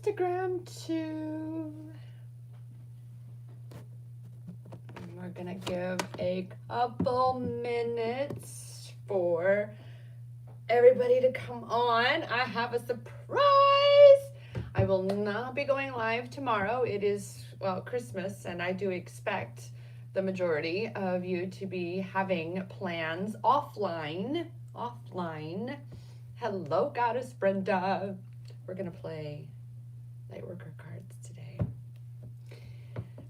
Instagram too. We're gonna give a couple minutes for everybody to come on. I have a surprise. I will not be going live tomorrow. It is, well, Christmas, and I do expect the majority of you to be having plans offline. Hello, Goddess Brenda. We're gonna play Lightworker cards today.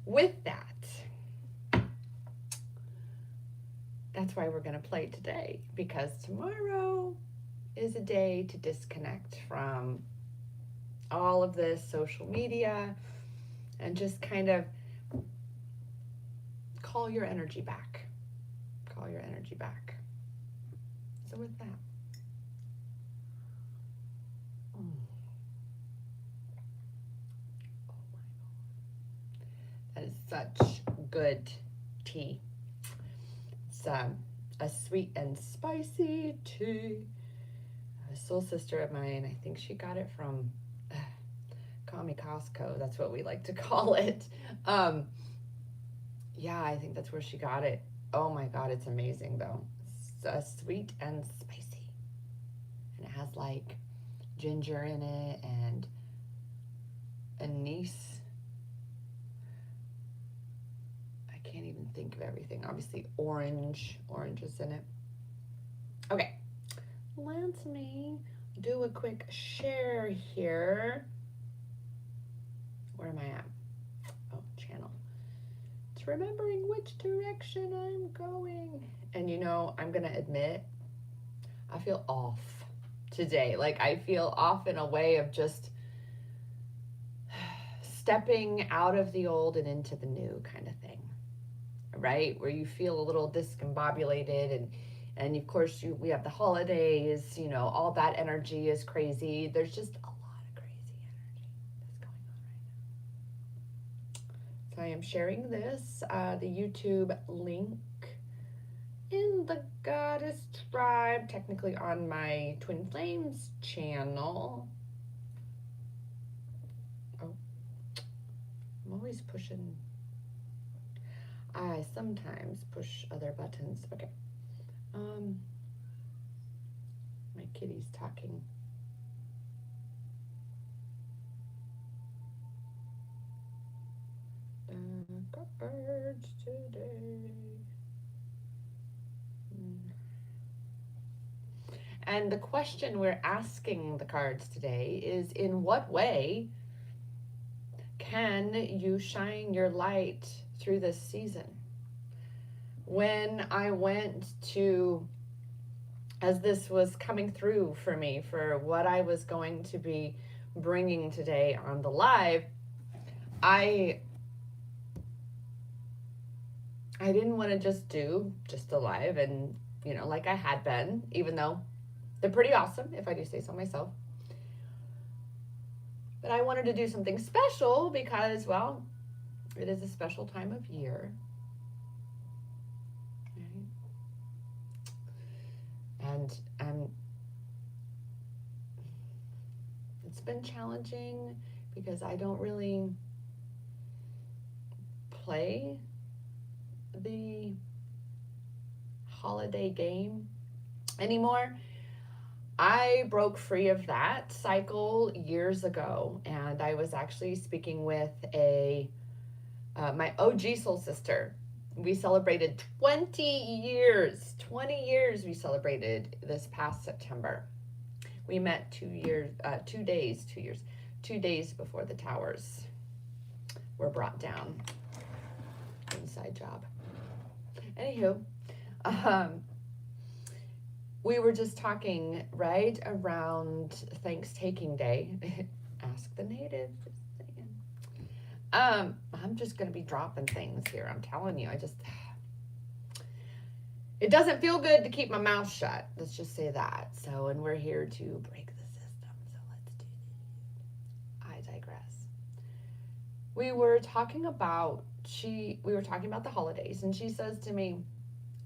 With that, that's why we're going to play today, because tomorrow is a day to disconnect from all of this social media and just kind of call your energy back. Call your energy back. So with that. Oh my God. That is such good tea. It's a sweet and spicy tea. A soul sister of mine, I think she got it from call me Costco. That's what we like to call it. Yeah, I think that's where she got it. Oh my God, it's amazing though. It's sweet and spicy. And it has like ginger in it and anise. Can't even think of everything. Obviously orange is in it. Okay, let me do a quick share here. Where am I at? Oh, channel. It's remembering which direction I'm going. And you know, I'm gonna admit, I feel off today. Like I feel off in a way of just stepping out of the old and into the new kind of thing. Right, where you feel a little discombobulated, and of course we have the holidays, you know, all that energy is crazy. There's just a lot of crazy energy that's going on right now. So I am sharing this, the YouTube link in the Goddess Tribe, technically on my Twin Flames channel. Oh, I'm always pushing. I sometimes push other buttons. Okay. My kitty's talking. Cards today. And the question we're asking the cards today is, in what way can you shine your light through this season? When I went to, as this was coming through for me for what I was going to be bringing today on the live, I didn't want to just do just a live and, you know, like I had been, even though they're pretty awesome, if I do say so myself. But I wanted to do something special because, well, it is a special time of year. Right? And it's been challenging because I don't really play the holiday game anymore. I broke free of that cycle years ago, and I was actually speaking with my OG soul sister. We celebrated 20 years we celebrated this past September. We met 2 days before the towers were brought down. Inside job. Anywho, we were just talking right around Thanksgiving Day. Ask the natives. I'm just going to be dropping things here. I'm telling you, it doesn't feel good to keep my mouth shut. Let's just say that. So, and we're here to break the system. So let's do it. I digress. We were talking about the holidays, and she says to me,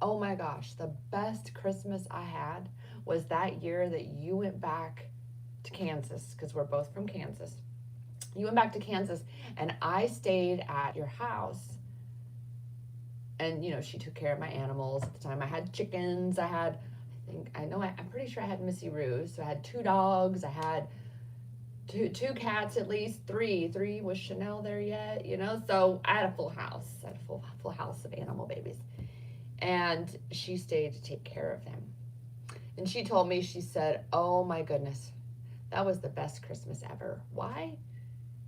oh my gosh, the best Christmas I had was that year that you went back to Kansas, because we're both from Kansas. You went back to Kansas, and I stayed at your house. And, you know, she took care of my animals at the time. I had chickens. I'm pretty sure I had Missy Roo. So I had 2 dogs. I had two cats, at least 3. 3, was Chanel there yet? You know, so I had a full house. I had a full house of animal babies. And she stayed to take care of them. And she told me, she said, oh my goodness, that was the best Christmas ever. Why?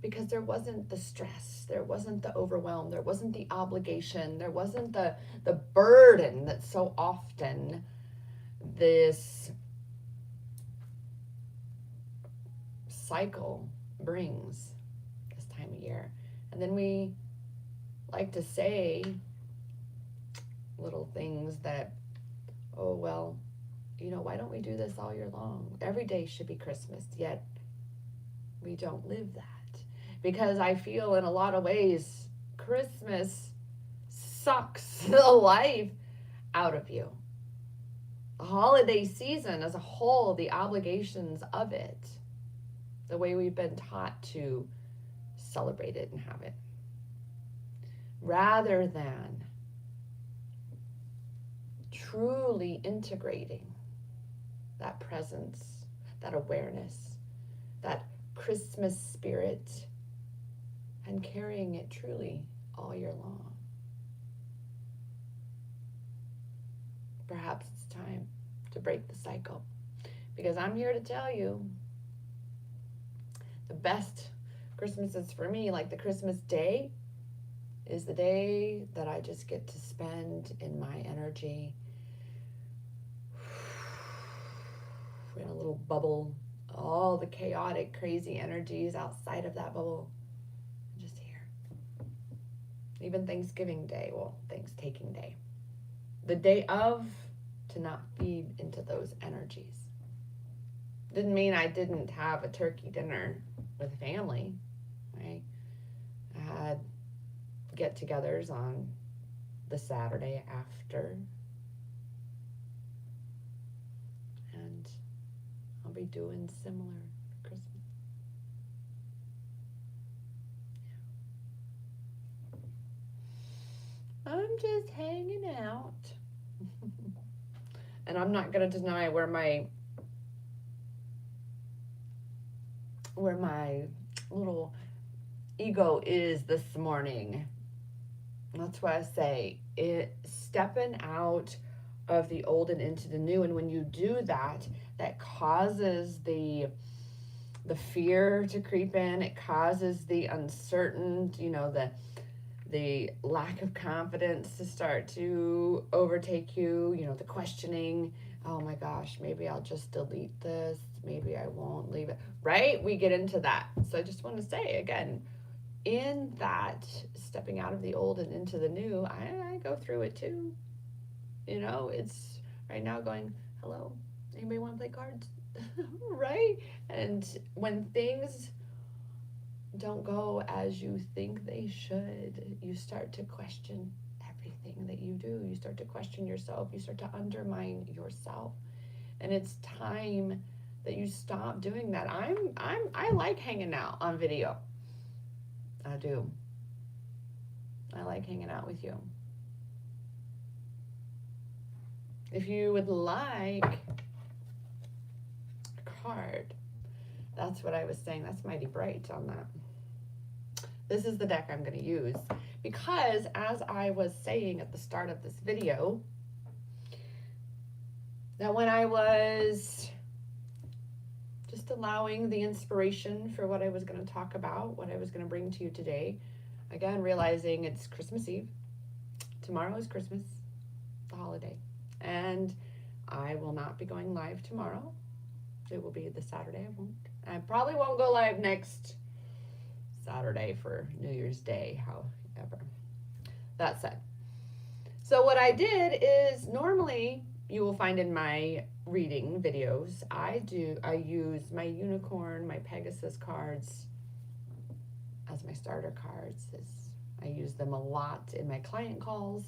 Because there wasn't the stress, there wasn't the overwhelm, there wasn't the obligation, there wasn't the burden that so often this cycle brings this time of year. And then we like to say little things that, oh, well, you know, why don't we do this all year long? Every day should be Christmas, yet we don't live that. Because I feel in a lot of ways, Christmas sucks the life out of you. The holiday season as a whole, the obligations of it, the way we've been taught to celebrate it and have it, rather than truly integrating that presence, that awareness, that Christmas spirit, and carrying it truly all year long. Perhaps it's time to break the cycle, because I'm here to tell you the best Christmases for me, like the Christmas day, is the day that I just get to spend in my energy, in a little bubble, all the chaotic, crazy energies outside of that bubble, just here. Even Thanksgiving Day, well, Thanksgiving Day, the day of, to not feed into those energies. Didn't mean I didn't have a turkey dinner with family, right? I had get-togethers on the Saturday after, and I'll be doing similar Christmas. Yeah. I'm just hanging out. And I'm not going to deny where my little ego is this morning. That's why I say it, stepping out of the old and into the new. And when you do that, that causes the fear to creep in. It causes the uncertain, you know, the lack of confidence to start to overtake you, you know, the questioning. Oh my gosh, maybe I'll just delete this. Maybe I won't leave it, right? We get into that. So I just want to say again, in that stepping out of the old and into the new, I go through it too. You know, it's right now going, hello, anybody want to play cards? Right? And when things don't go as you think they should, you start to question everything that you do. You start to question yourself. You start to undermine yourself. And it's time that you stop doing that. I like hanging out on video. I do. I like hanging out with you. If you would like a card, that's what I was saying. That's mighty bright on that. This is the deck I'm going to use because, as I was saying at the start of this video, that when I was just allowing the inspiration for what I was going to talk about, what I was going to bring to you today, again, realizing it's Christmas Eve. Tomorrow is Christmas, the holiday. And I will not be going live tomorrow. It will be the Saturday. I probably won't go live next Saturday for New Year's Day, however. That said. So what I did is, normally you will find in my reading videos, I use my unicorn, my Pegasus cards as my starter cards. I use them a lot in my client calls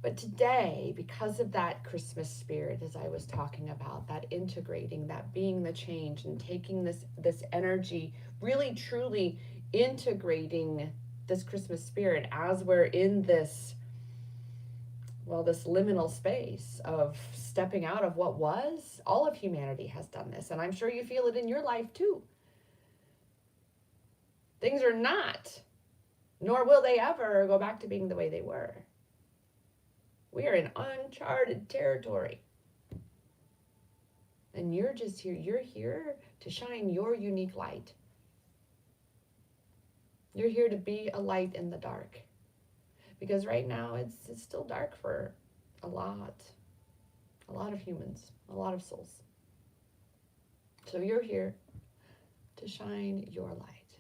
But today, because of that Christmas spirit, as I was talking about, that integrating, that being the change and taking this energy, really truly integrating this Christmas spirit as we're in this, well, this liminal space of stepping out of what was. All of humanity has done this, and I'm sure you feel it in your life too. Things are not, nor will they ever go back to being the way they were. We are in uncharted territory. And you're just here. You're here to shine your unique light. You're here to be a light in the dark. Because right now it's still dark for a lot of humans, a lot of souls. So you're here to shine your light,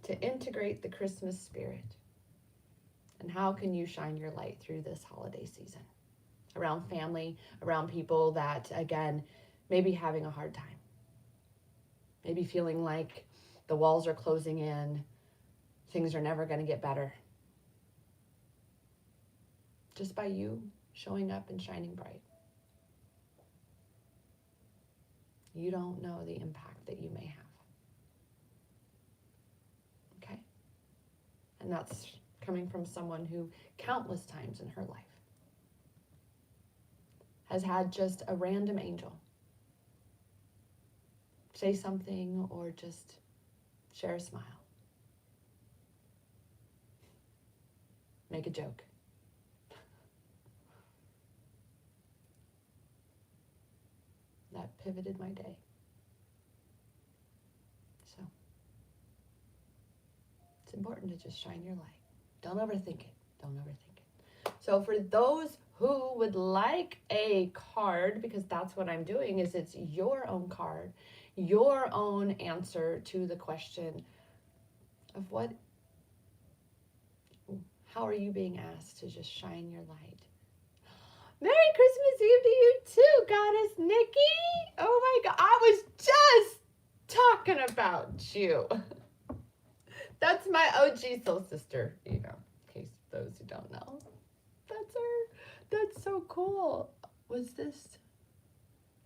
to integrate the Christmas spirit. And how can you shine your light through this holiday season? Around family, around people that, again, may be having a hard time. Maybe feeling like the walls are closing in, things are never going to get better. Just by you showing up and shining bright. You don't know the impact that you may have. Okay? And that's coming from someone who countless times in her life has had just a random angel say something or just share a smile, make a joke. That pivoted my day. So it's important to just shine your light. Don't overthink it. Don't overthink it. So for those who would like a card, because that's what I'm doing, is it's your own card, your own answer to the question of how are you being asked to just shine your light? Merry Christmas Eve to you too, Goddess Nikki. Oh my God, I was just talking about you. That's my OG soul sister, in case those who don't know. That's her. That's so cool. Was this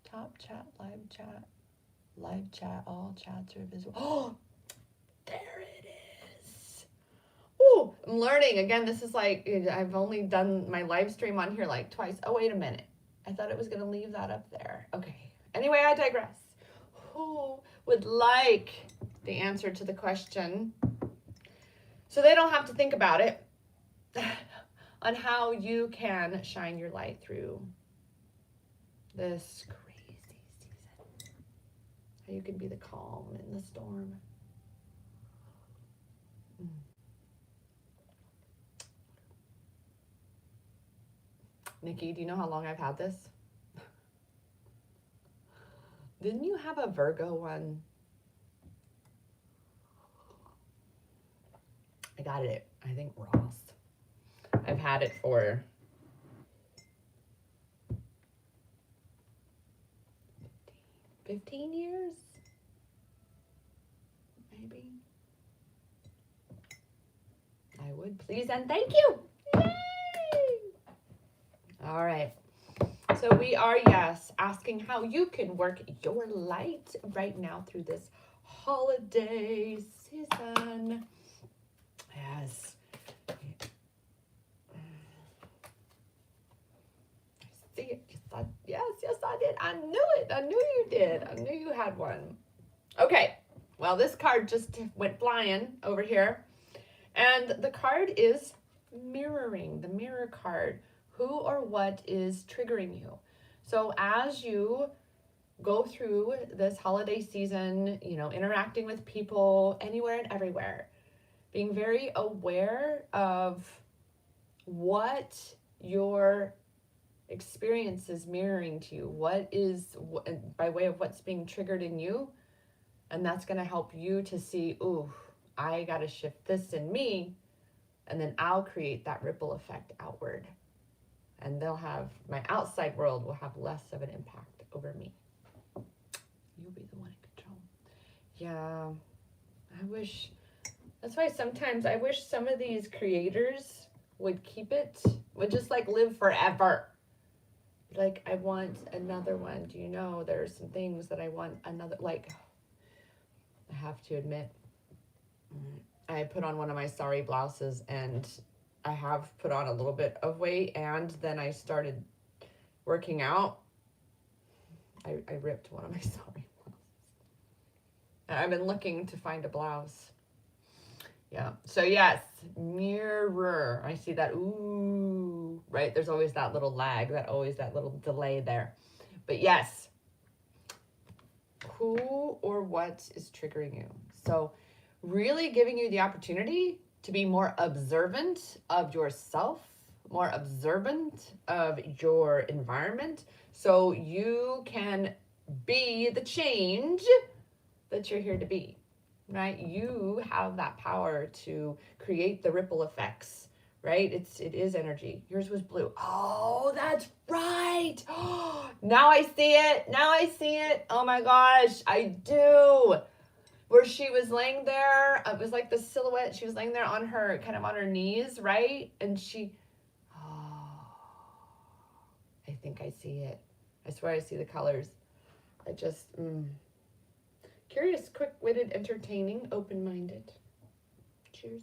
top chat, live chat, all chats are visible? Oh, there it is. Oh, I'm learning. Again, this is like, I've only done my live stream on here like twice. Oh, wait a minute. I thought it was going to leave that up there. Okay. Anyway, I digress. Who would like the answer to the question, so they don't have to think about it, on how you can shine your light through this crazy season? How you can be the calm in the storm. Nikki, do you know how long I've had this? Didn't you have a Virgo one? I got it, I think, Ross. I've had it for 15 years, maybe. I would please and thank you. Yay! All right. So we are, yes, asking how you can work your light right now through this holiday season. Yes. See it. Yes, I did. I knew it. I knew you did. I knew you had one. Okay. Well, this card just went flying over here. And the card is mirroring, the mirror card. Who or what is triggering you? So as you go through this holiday season, interacting with people anywhere and everywhere, being very aware of what your experience is mirroring to you, what is, by way of what's being triggered in you, and that's going to help you to see, ooh, I got to shift this in me, and then I'll create that ripple effect outward. And my outside world will have less of an impact over me. You'll be the one in control. Yeah, that's why sometimes I wish some of these creators would keep it, would just like live forever. Like, I want another one. Do you know there's some things that I want another, like, I have to admit, I put on one of my sari blouses and I have put on a little bit of weight, and then I started working out. I ripped one of my sari blouses. And I've been looking to find a blouse. Yeah. So yes, mirror. I see that. Ooh, right. There's always that little lag, that little delay there. But yes, who or what is triggering you? So really giving you the opportunity to be more observant of yourself, more observant of your environment, so you can be the change that you're here to be. Right? You have that power to create the ripple effects, right? It is energy. Yours was blue. Oh, that's right. Now I see it. Now I see it. Oh my gosh, I do. Where she was laying there, it was like the silhouette. She was laying there on her, kind of on her knees, right? And I think I see it. I swear I see the colors. I just, curious, quick-witted, entertaining, open-minded. Cheers.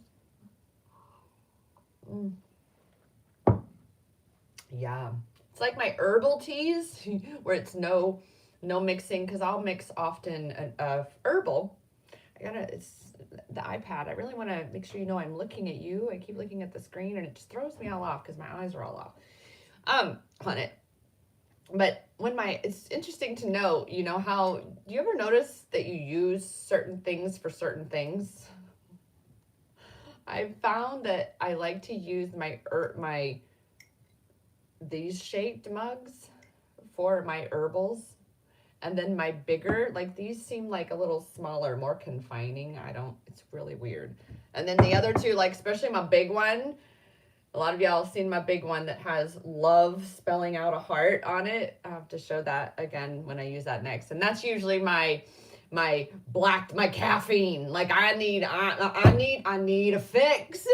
Yeah. It's like my herbal teas where it's no mixing, because I'll mix often herbal. It's the iPad. I really want to make sure you know I'm looking at you. I keep looking at the screen and it just throws me all off because my eyes are all off on it. But it's interesting to know, how, do you ever notice that you use certain things for certain things? I've found that I like to use these shaped mugs for my herbals. And then my bigger, like these seem like a little smaller, more confining. It's really weird. And then the other two, like especially my big one, a lot of y'all have seen my big one that has love spelling out a heart on it. I have to show that again when I use that next. And that's usually my caffeine. Like I need a fix.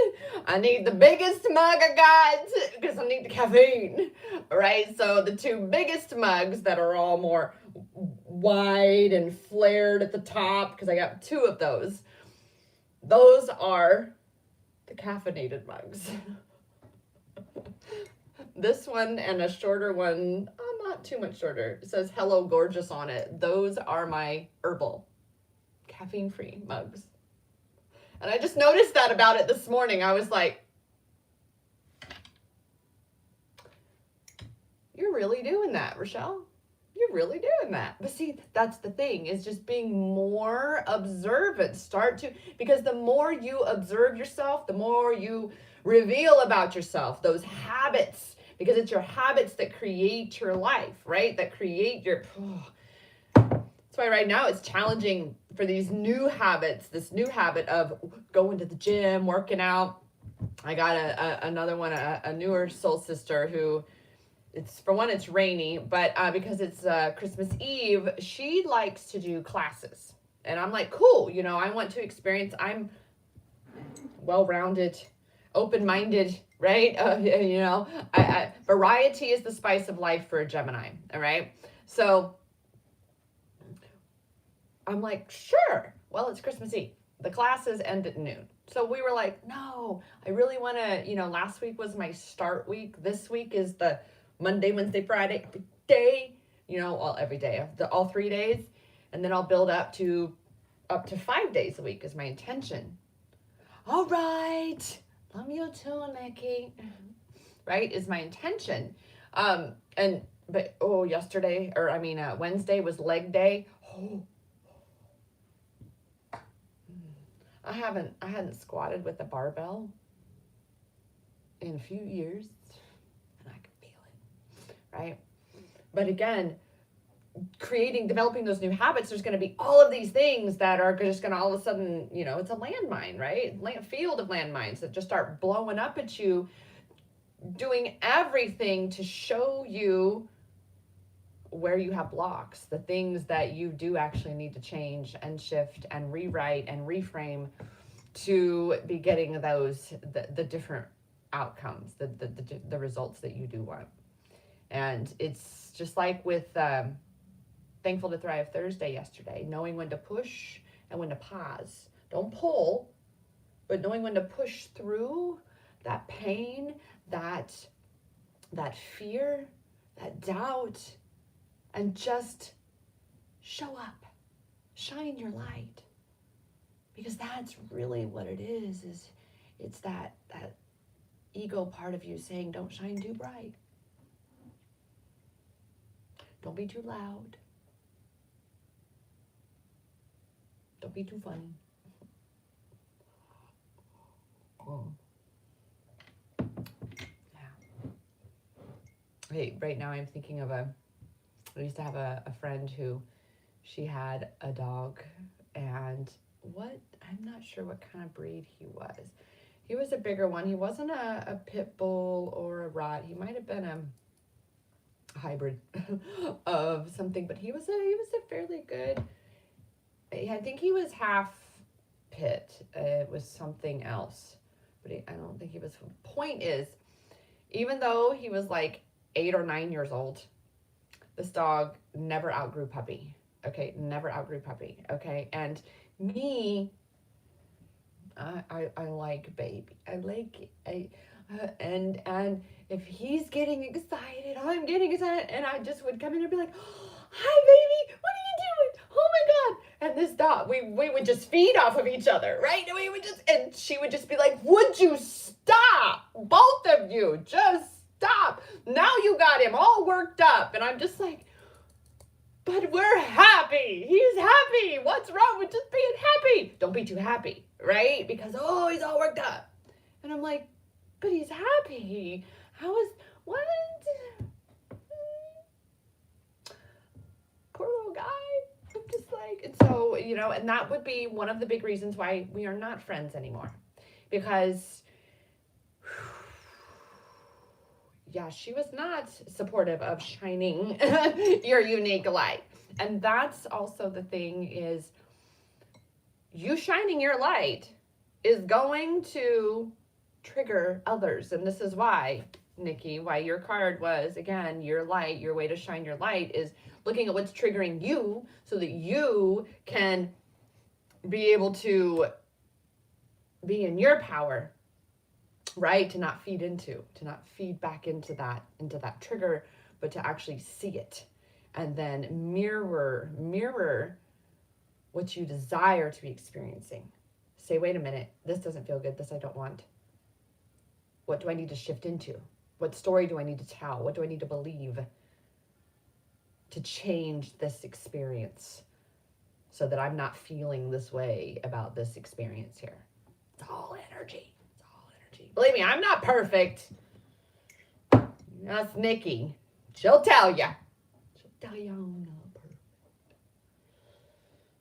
I need the biggest mug I got because I need the caffeine, right? So the two biggest mugs that are all more wide and flared at the top, because I got two of those are the caffeinated mugs. This one and a shorter one, not too much shorter, it says Hello Gorgeous on it. Those are my herbal caffeine-free mugs. And I just noticed that about it this morning. I was like, you're really doing that, Rochelle. You're really doing that. But see, that's the thing, is just being more observant. Because the more you observe yourself, the more you reveal about yourself, those habits, because it's your habits that create your life, right? That create that's why right now it's challenging for these new habits, this new habit of going to the gym, working out. I got another one, a newer soul sister who, it's rainy, but because it's Christmas Eve, she likes to do classes. And I'm like, cool, I want to experience, I'm well-rounded, open-minded, right? Variety is the spice of life for a Gemini, all right? So I'm like, sure. Well, it's Christmas Eve. The classes end at noon. So we were like, no, I really want to, last week was my start week. This week is the Monday, Wednesday, Friday, every day, every day, all 3 days. And then I'll build up to 5 days a week is my intention. All right. Love you too, Nikki. Right, is my intention. Wednesday was leg day. Oh. I hadn't squatted with a barbell in a few years, and I could feel it, right? But again, developing those new habits, there's going to be all of these things that are just going to all of a sudden, it's a landmine, right? Field of landmines that just start blowing up at you, doing everything to show you where you have blocks, the things that you do actually need to change and shift and rewrite and reframe to be getting the different outcomes, the results that you do want. And it's just like with Thankful to Thrive Thursday yesterday, knowing when to push and when to pause. Don't pull, but knowing when to push through that pain, that fear, that doubt, and just show up, shine your light. Because that's really what it is it's that ego part of you saying, don't shine too bright. Don't be too loud. Don't be too funny. Oh. Yeah. Hey, right now I'm thinking of I used to have a friend who she had a dog, and I'm not sure what kind of breed he was. He was a bigger one. He wasn't a pit bull or a rot. He might have been a hybrid of something, but he was a fairly good. I think he was half pit. It was something else, but I don't think he was. Point is, even though he was like 8 or 9 years old, this dog never outgrew puppy. Okay, never outgrew puppy. Okay, and me, I like baby. And if he's getting excited, I'm getting excited, and I just would come in and be like, "Hi, baby, what are you doing? Oh my God!" And this dog, we would just feed off of each other, right? And she would just be like, "Would you stop? Both of you, just stop! Now you got him all worked up," and I'm just like, "But we're happy. He's happy. What's wrong with just being happy? Don't be too happy, right? Because, oh, he's all worked up." And I'm like, "But he's happy. What? Poor little guy." I'm just like, and so, and that would be one of the big reasons why we are not friends anymore. Because, yeah, she was not supportive of shining your unique light. And that's also the thing is, you shining your light is going to trigger others. And this is why, Nikki, why your card was, again, your light, your way to shine your light is looking at what's triggering you so that you can be able to be in your power, right? To not feed back into that trigger, but to actually see it and then mirror what you desire to be experiencing. Say, wait a minute, this doesn't feel good. This I don't want. What do I need to shift into? What story do I need to tell? What do I need to believe to change this experience so that I'm not feeling this way about this experience here? It's all energy. It's all energy. Believe me, I'm not perfect. That's Nikki. She'll tell you. She'll tell you I'm not perfect.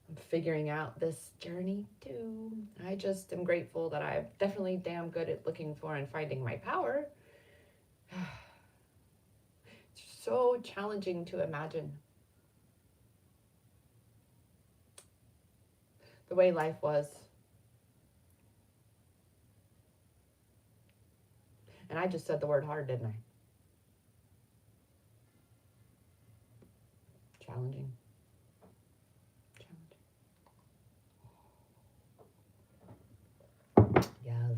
I'm figuring out this journey too. I just am grateful that I'm definitely damn good at looking for and finding my power. It's so challenging to imagine the way life was. And I just said the word hard, didn't I? Challenging. Yes.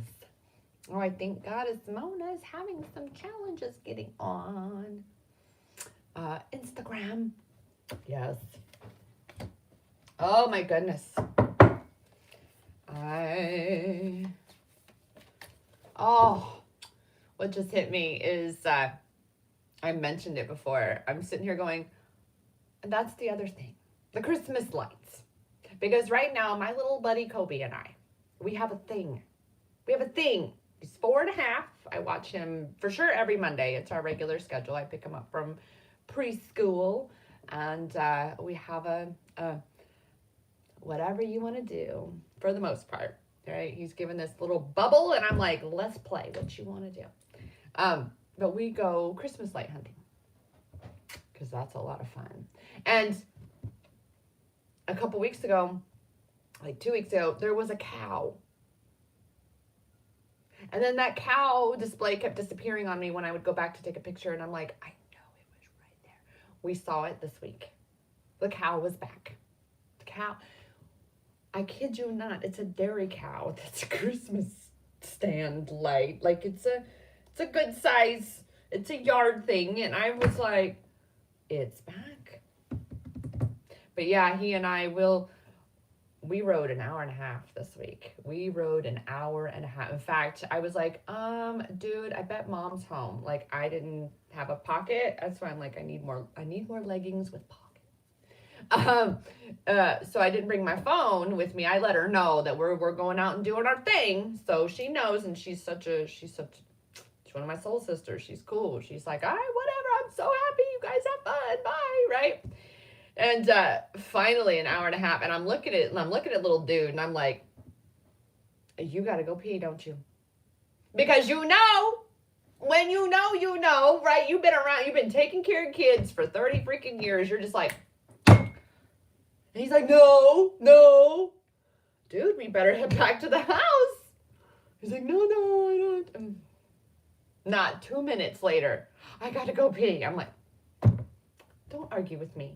Oh, I think Goddess Mona is having some challenges getting on Instagram. Yes. Oh my goodness. What just hit me is, I mentioned it before. I'm sitting here going, and that's the other thing, the Christmas lights. Because right now, my little buddy Kobe and I, we have a thing. He's 4.5. I watch him for sure every Monday. It's our regular schedule. I pick him up from preschool, and we have a whatever you want to do for the most part. Right? He's given this little bubble, and I'm like, let's play. What you want to do? But we go Christmas light hunting because that's a lot of fun. And a couple weeks ago, like 2 weeks ago, there was a cow. And then that cow display kept disappearing on me when I would go back to take a picture. And I'm like, I know it was right there. We saw it this week. The cow was back. The cow, I kid you not, it's a dairy cow that's a Christmas stand light. Like it's a good size, it's a yard thing. And I was like, it's back. But yeah, he and I we rode an hour and a half this week. We rode an hour and a half. In fact, I was like, dude, I bet mom's home. Like I didn't have a pocket. That's why I'm like, I need more leggings with pockets. So I didn't bring my phone with me. I let her know that we're going out and doing our thing. So she knows, and she's one of my soul sisters. She's cool. She's like, all right, whatever. I'm so happy you guys have fun. Bye. Right. And finally, an hour and a half, and I'm looking at little dude, and I'm like, you got to go pee, don't you? Because when you know, right? You've been taking care of kids for 30 freaking years. You're just like, and he's like, no. Dude, we better head back to the house. He's like, no, I don't. Not 2 minutes later, I got to go pee. I'm like, don't argue with me.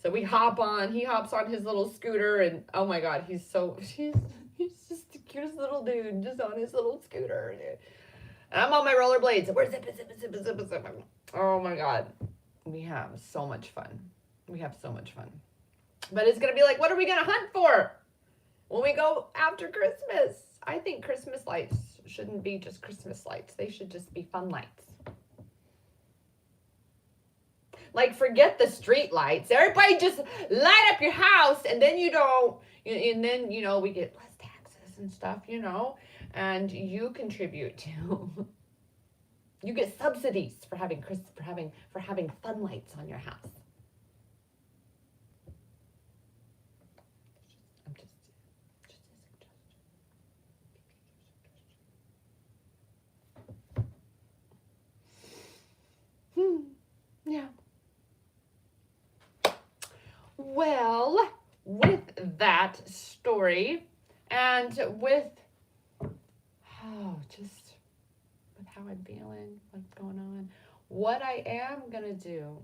So he hops on his little scooter, and oh my God, he's just the cutest little dude, just on his little scooter. And I'm on my rollerblades. We're zip. Oh my God. We have so much fun. But it's going to be like, what are we going to hunt for when we go after Christmas? I think Christmas lights shouldn't be just Christmas lights. They should just be fun lights. Like, forget the street lights. Everybody just light up your house, and then we get less taxes and stuff, and you contribute to, you get subsidies for having fun lights on your house. Just a suggestion. Yeah. Well, with that story and with how I'm feeling, what's going on, what I am going to do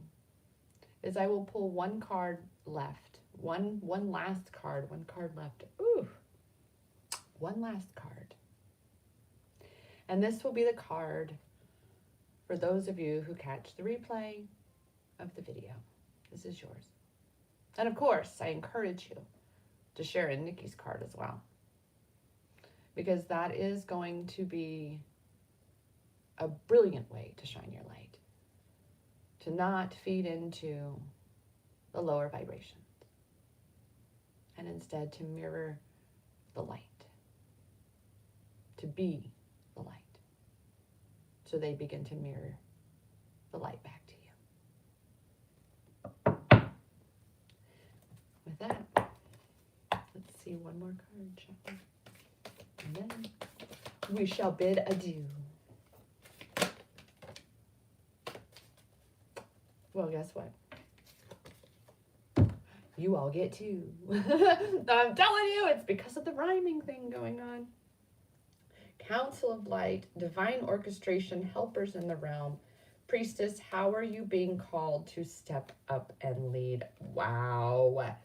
is I will pull one card left. One last card, one card left. Ooh, one last card. And this will be the card for those of you who catch the replay of the video. This is yours. And of course, I encourage you to share in Nikki's card as well, because that is going to be a brilliant way to shine your light, to not feed into the lower vibrations, and instead to mirror the light, to be the light, so they begin to mirror the light back to you. With that, let's see one more card, shall we? And then we shall bid adieu. Well, guess what? You all get two. I'm telling you, it's because of the rhyming thing going on. Council of Light, Divine Orchestration, Helpers in the Realm, Priestess, how are you being called to step up and lead? Wow.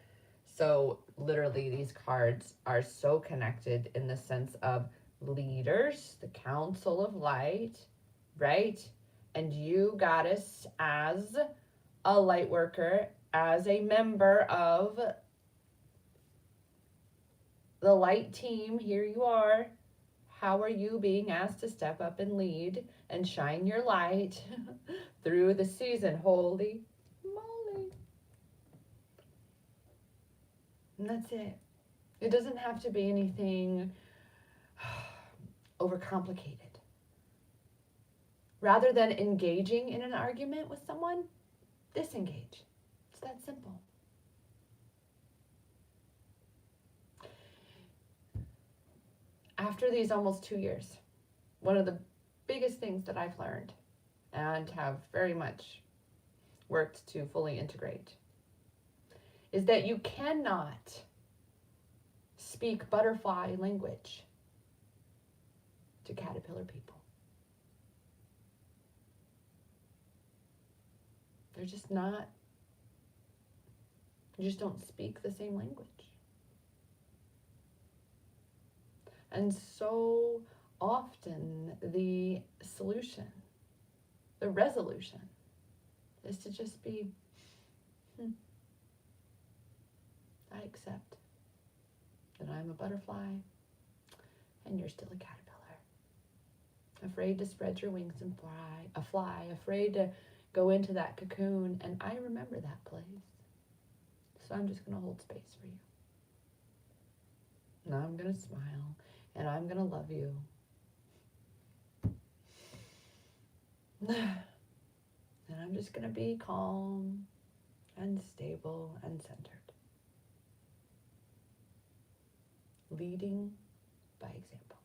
So literally these cards are so connected in the sense of leaders, the Council of Light, right? And you, Goddess, as a light worker, as a member of the light team, here you are. How are you being asked to step up and lead and shine your light through the season? Holy moly. And that's it. It doesn't have to be anything overcomplicated. Rather than engaging in an argument with someone, disengage. It's that simple. After these almost 2 years, one of the biggest things that I've learned and have very much worked to fully integrate is that you cannot speak butterfly language to caterpillar people. They're just not, you just don't speak the same language. And so often the solution, the resolution, is to just be, I accept that I'm a butterfly and you're still a caterpillar. Afraid to spread your wings and fly, afraid to go into that cocoon, and I remember that place. So I'm just gonna hold space for you. And I'm gonna smile, and I'm gonna love you. And I'm just gonna be calm and stable and centered. Leading by example.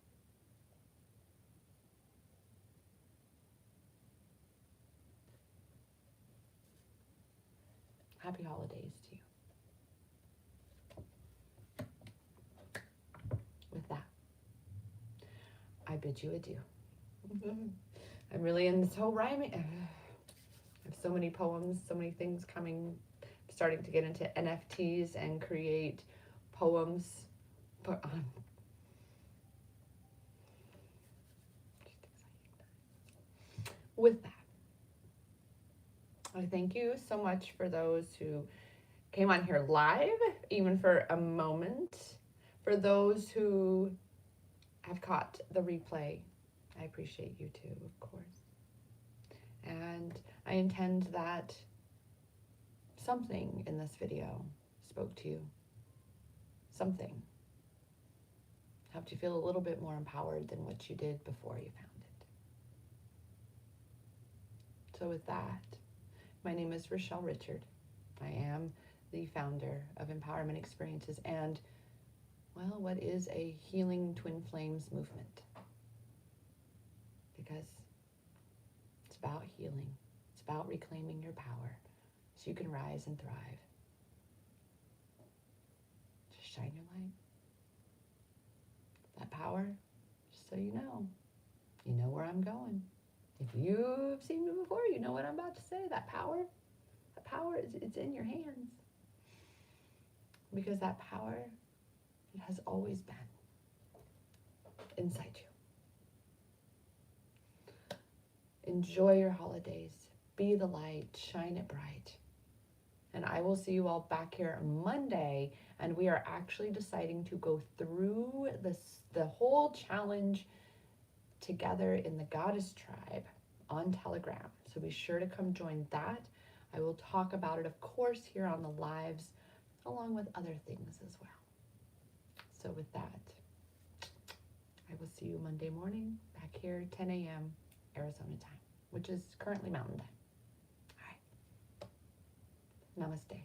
Happy holidays to you. With that, I bid you adieu. I'm really in this whole rhyming. I have so many poems, so many things coming. I'm starting to get into NFTs and create poems. But with that, I thank you so much for those who came on here live, even for a moment. For those who have caught the replay, I appreciate you too, of course. And I intend that something in this video spoke to you. Something helped you feel a little bit more empowered than what you did before you found it. So with that, my name is Rochelle Richard. I am the founder of Empowerment Experiences and, well, what is a Healing Twin Flames movement? Because it's about healing. It's about reclaiming your power so you can rise and thrive. Just shine your light. That power, just so you know where I'm going. If you've seen me before, you know what I'm about to say. That power it's in your hands. Because that power, it has always been inside you. Enjoy your holidays. Be the light. Shine it bright. And I will see you all back here Monday. And we are actually deciding to go through the whole challenge together in the Goddess Tribe on Telegram. So be sure to come join that. I will talk about it, of course, here on the lives, along with other things as well. So with that, I will see you Monday morning back here, 10 a.m. Arizona time, which is currently Mountain Time. All right. Namaste.